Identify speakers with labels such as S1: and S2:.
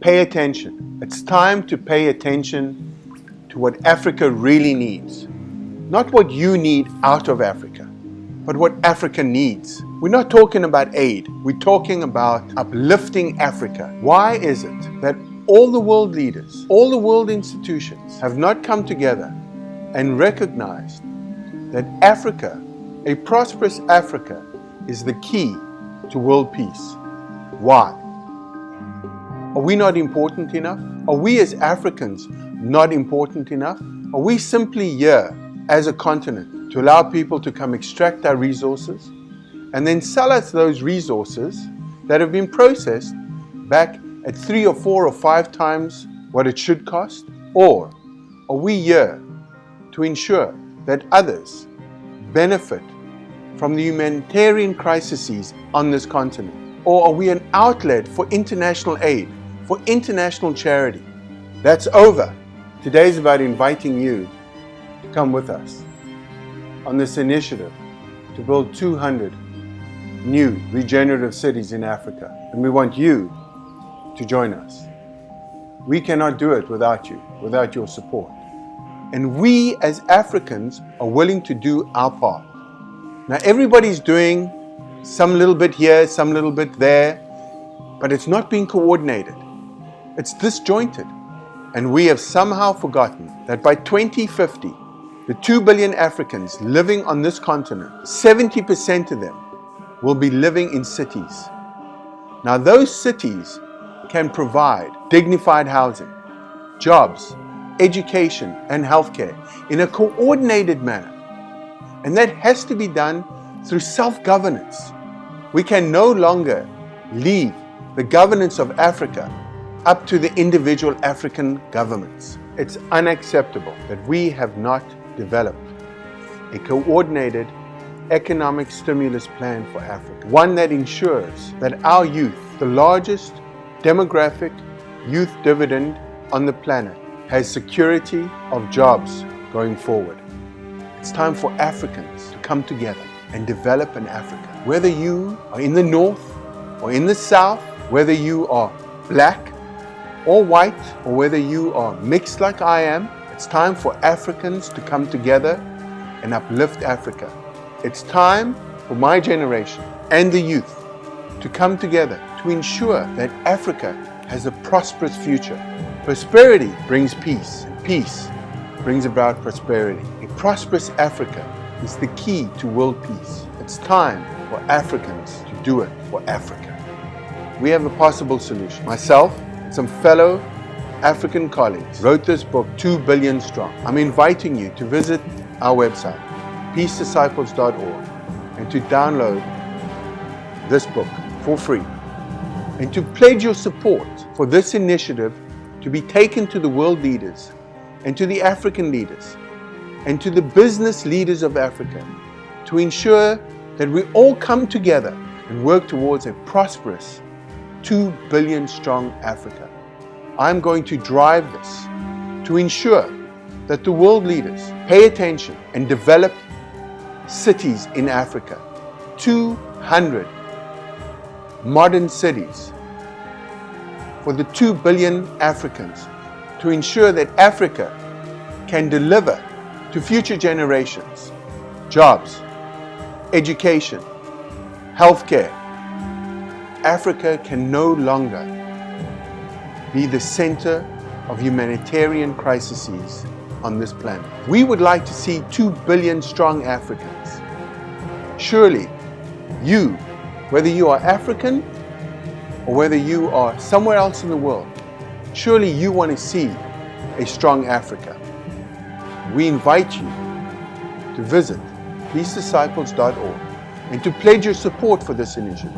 S1: Pay attention. It's time to pay attention to what Africa really needs. Not what you need out of Africa, but what Africa needs. We're not talking about aid. We're talking about uplifting Africa. Why is it that all the world leaders, all the world institutions have not come together and recognized that Africa, a prosperous Africa, is the key to world peace? Why? Are we not important enough? Are we as Africans not important enough? Are we simply here as a continent to allow people to come extract our resources and then sell us those resources that have been processed back at 3 or 4 or 5 times what it should cost? Or are we here to ensure that others benefit from the humanitarian crises on this continent? Or are we an outlet for international aid, for international charity? That's over. Today's about inviting you to come with us on this initiative to build 200 new regenerative cities in Africa. And we want you to join us. We cannot do it without you, without your support. And we as Africans are willing to do our part. Now everybody's doing some little bit here, some little bit there, but it's not being coordinated. It's disjointed. And we have somehow forgotten that by 2050, the 2 billion Africans living on this continent, 70% of them will be living in cities. Now those cities can provide dignified housing, jobs, education and healthcare in a coordinated manner. And that has to be done through self-governance. We can no longer leave the governance of Africa up to the individual African governments. It's unacceptable that we have not developed a coordinated economic stimulus plan for Africa. One that ensures that our youth, the largest demographic youth dividend on the planet, has security of jobs going forward. It's time for Africans to come together and develop an Africa. Whether you are in the north or in the south, whether you are black or white, or whether you are mixed like I am, it's time for Africans to come together and uplift Africa. It's time for my generation and the youth to come together to ensure that Africa has a prosperous future. Prosperity brings peace, and peace brings about prosperity. A prosperous Africa is the key to world peace. It's time for Africans to do it for Africa. We have a possible solution. Myself and some fellow African colleagues wrote this book, 2 Billion Strong. I'm inviting you to visit our website, peacedisciples.org, and to download this book for free, and to pledge your support for this initiative to be taken to the world leaders and to the African leaders and to the business leaders of Africa to ensure that we all come together and work towards a prosperous 2 billion strong Africa. I'm going to drive this to ensure that the world leaders pay attention and develop cities in Africa, 200 modern cities for the 2 billion Africans, to ensure that Africa can deliver to future generations jobs, education, healthcare. Africa can no longer be the center of humanitarian crises on this planet. We would like to see 2 billion strong Africans. Surely you, whether you are African or whether you are somewhere else in the world, surely you want to see a strong Africa. We invite you to visit peacedisciples.org and to pledge your support for this initiative.